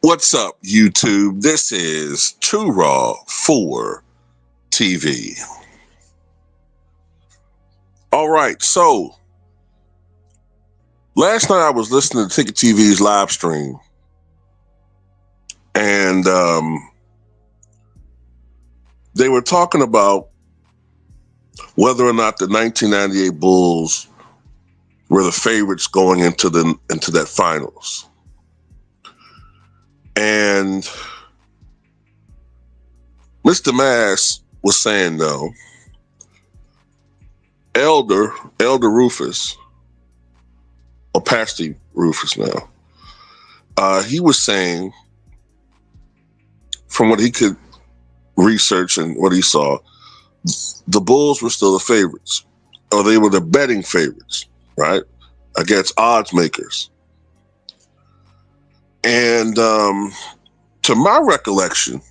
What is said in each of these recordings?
What's up, YouTube? This is Too Raw for TV. All right, so last night I was listening to Ticket TV's live stream, and they were talking about whether or not the 1998 Bulls were the favorites going into that finals. And Mr. Mass was saying, though, Elder Rufus, or Pastor Rufus now, he was saying, from what he could research and what he saw, the Bulls were still the favorites, or they were the betting favorites, right, against odds makers. And to my recollection,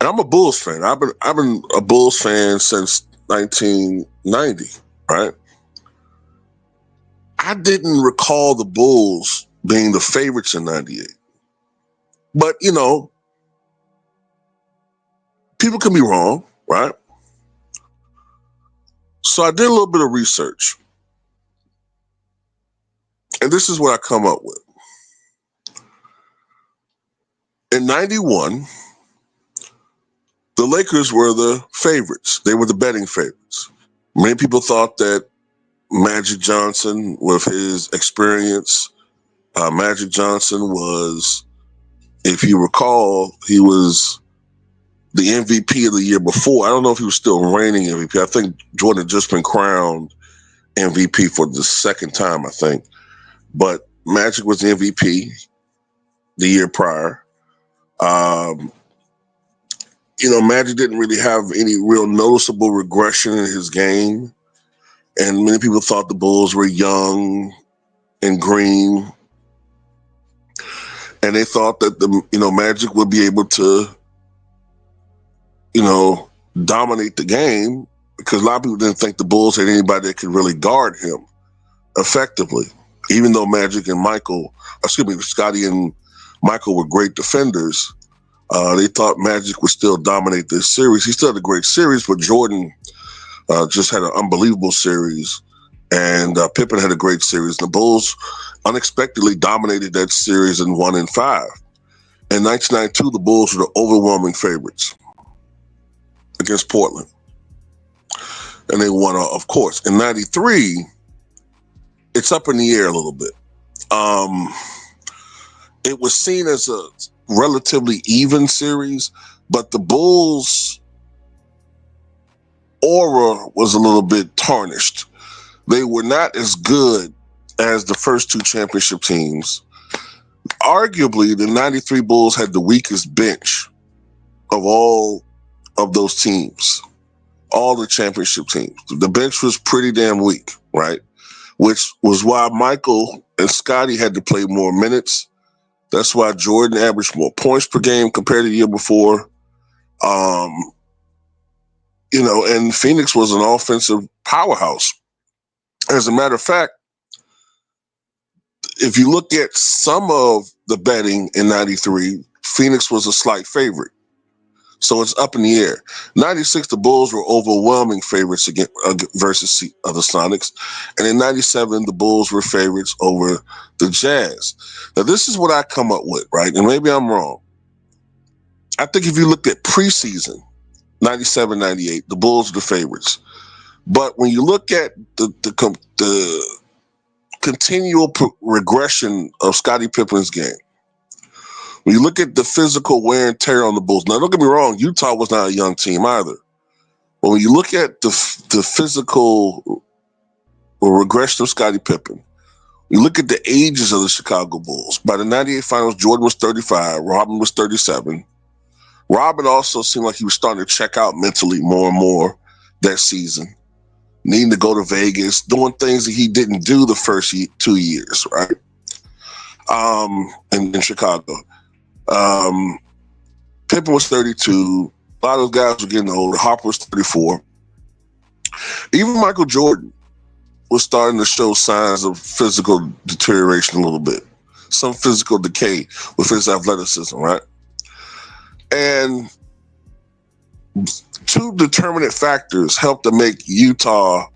and I'm a Bulls fan. I've been a Bulls fan since 1990, right? I didn't recall the Bulls being the favorites in 98. But, people can be wrong, right? So I did a little bit of research. And this is what I come up with. In 91, the Lakers were the favorites. They were the betting favorites. Many people thought that Magic Johnson, with his experience, Magic Johnson was, if you recall, he was the MVP of the year before. I don't know if he was still reigning MVP. I think Jordan had just been crowned MVP for the second time, I think. But Magic was the MVP the year prior. Magic didn't really have any real noticeable regression in his game. And many people thought the Bulls were young and green. And they thought that Magic would be able to, dominate the game, because a lot of people didn't think the Bulls had anybody that could really guard him effectively. Even though Scottie and Michael were great defenders, they thought Magic would still dominate this series. He still had a great series, but Jordan just had an unbelievable series, and Pippen had a great series. The Bulls unexpectedly dominated that series and won in 5. In 1992, the Bulls were the overwhelming favorites against Portland, and they won, of course. In 93, it's up in the air a little bit. It was seen as a relatively even series, but the Bulls' aura was a little bit tarnished. They were not as good as the first two championship teams. Arguably, the 93 Bulls had the weakest bench of all of those teams, all the championship teams. The bench was pretty damn weak, right? Which was why Michael and Scottie had to play more minutes. That's why Jordan averaged more points per game compared to the year before. And Phoenix was an offensive powerhouse. As a matter of fact, if you look at some of the betting in 93, Phoenix was a slight favorite. So it's up in the air. 96, the Bulls were overwhelming favorites versus the Sonics. And in 97, the Bulls were favorites over the Jazz. Now, this is what I come up with, right? And maybe I'm wrong. I think if you looked at preseason, 97, 98, the Bulls were the favorites. But when you look at the continual regression of Scottie Pippen's game, when you look at the physical wear and tear on the Bulls, now don't get me wrong, Utah was not a young team either. But when you look at the physical regression of Scottie Pippen, you look at the ages of the Chicago Bulls. By the 98 finals, Jordan was 35, Robin was 37. Robin also seemed like he was starting to check out mentally more and more that season, needing to go to Vegas, doing things that he didn't do the first 2 years, right? In Chicago. Pippen was 32. A lot of those guys were getting older. Harper was 34. Even Michael Jordan was starting to show signs of physical deterioration a little bit. some physical decay with his athleticism, right? And two determinant factors helped to make Utah,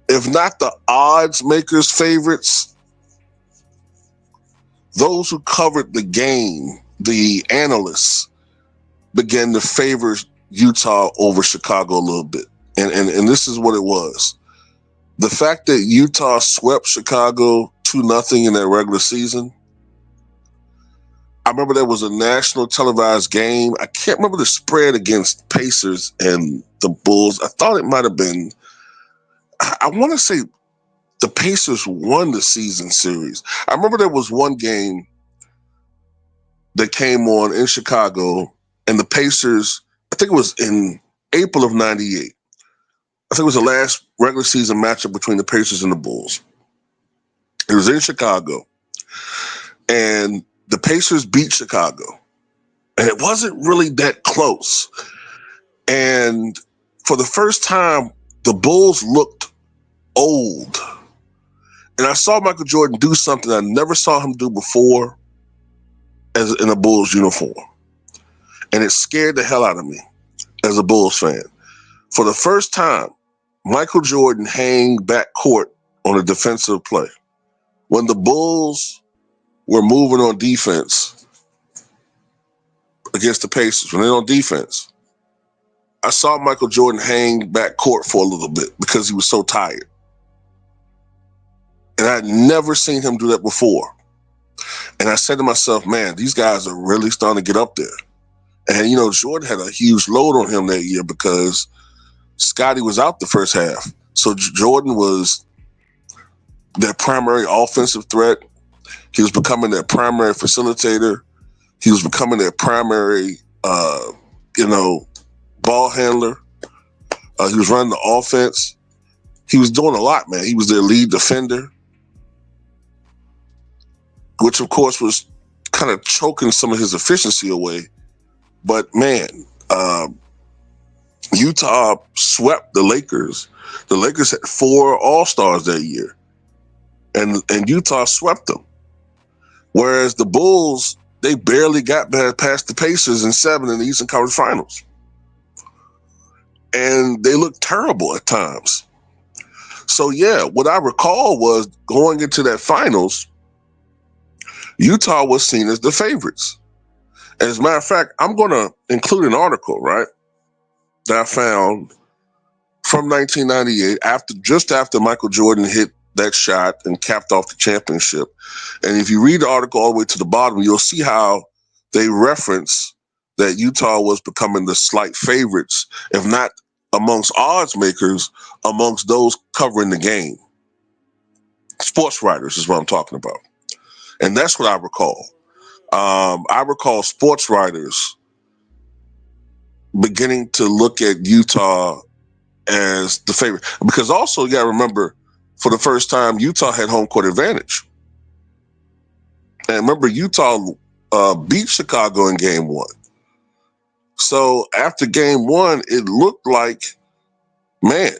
if not the odds makers favorites, those who covered the game, the analysts, began to favor Utah over Chicago a little bit. And this is what it was. The fact that Utah swept Chicago 2-0 in that regular season. I remember there was a national televised game. I can't remember the spread against Pacers and the Bulls. I thought it might have been, I want to say the Pacers won the season series. I remember there was one game that came on in Chicago, and the Pacers, I think it was in April of 98. I think it was the last regular season matchup between the Pacers and the Bulls. It was in Chicago, and the Pacers beat Chicago, and it wasn't really that close. And for the first time, the Bulls looked old. And I saw Michael Jordan do something I never saw him do before as in a Bulls uniform. And it scared the hell out of me as a Bulls fan. For the first time, Michael Jordan hanged back court on a defensive play. When the Bulls were moving on defense against the Pacers, when they're on defense, I saw Michael Jordan hang back court for a little bit because he was so tired. And I'd never seen him do that before. And I said to myself, man, these guys are really starting to get up there. And, you know, Jordan had a huge load on him that year because Scottie was out the first half. So Jordan was their primary offensive threat. He was becoming their primary facilitator. He was becoming their primary, ball handler. He was running the offense. He was doing a lot, man. He was their lead defender, which, of course, was kind of choking some of his efficiency away. But, man, Utah swept the Lakers. The Lakers had 4 All-Stars that year, and Utah swept them. Whereas the Bulls, they barely got past the Pacers in 7 in the Eastern Conference Finals. And they looked terrible at times. So, yeah, what I recall was going into that finals, Utah was seen as the favorites. And as a matter of fact, I'm going to include an article, right, that I found from 1998, just after Michael Jordan hit that shot and capped off the championship. And if you read the article all the way to the bottom, you'll see how they reference that Utah was becoming the slight favorites, if not amongst odds makers, amongst those covering the game. Sports writers is what I'm talking about. And that's what I recall. I recall sports writers beginning to look at Utah as the favorite. Because also, you got to remember, for the first time, Utah had home court advantage. And remember, Utah beat Chicago in game 1. So after game 1, it looked like, man,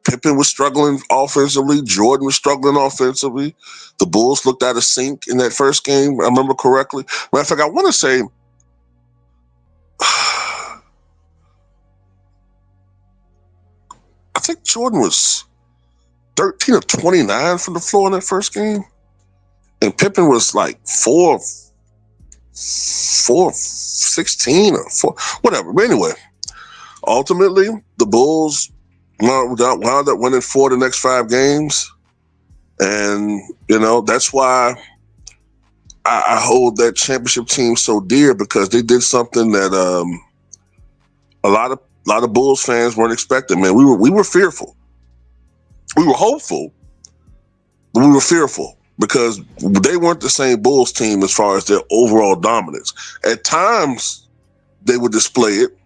Pippen was struggling offensively. Jordan was struggling offensively. The Bulls looked out of sync in that first game, I remember correctly. Matter of fact, I want to say, I think Jordan was 13 of 29 from the floor in that first game. And Pippen was like 4-16 or 4, whatever. But anyway, ultimately, the Bulls wound up winning 4 of the next 5 games. And, that's why I hold that championship team so dear, because they did something that a lot of Bulls fans weren't expecting. Man, we were fearful. We were hopeful, but we were fearful because they weren't the same Bulls team as far as their overall dominance. At times, they would display it,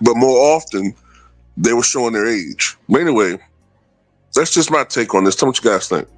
but more often, they were showing their age. But anyway, that's just my take on this. Tell me what you guys think.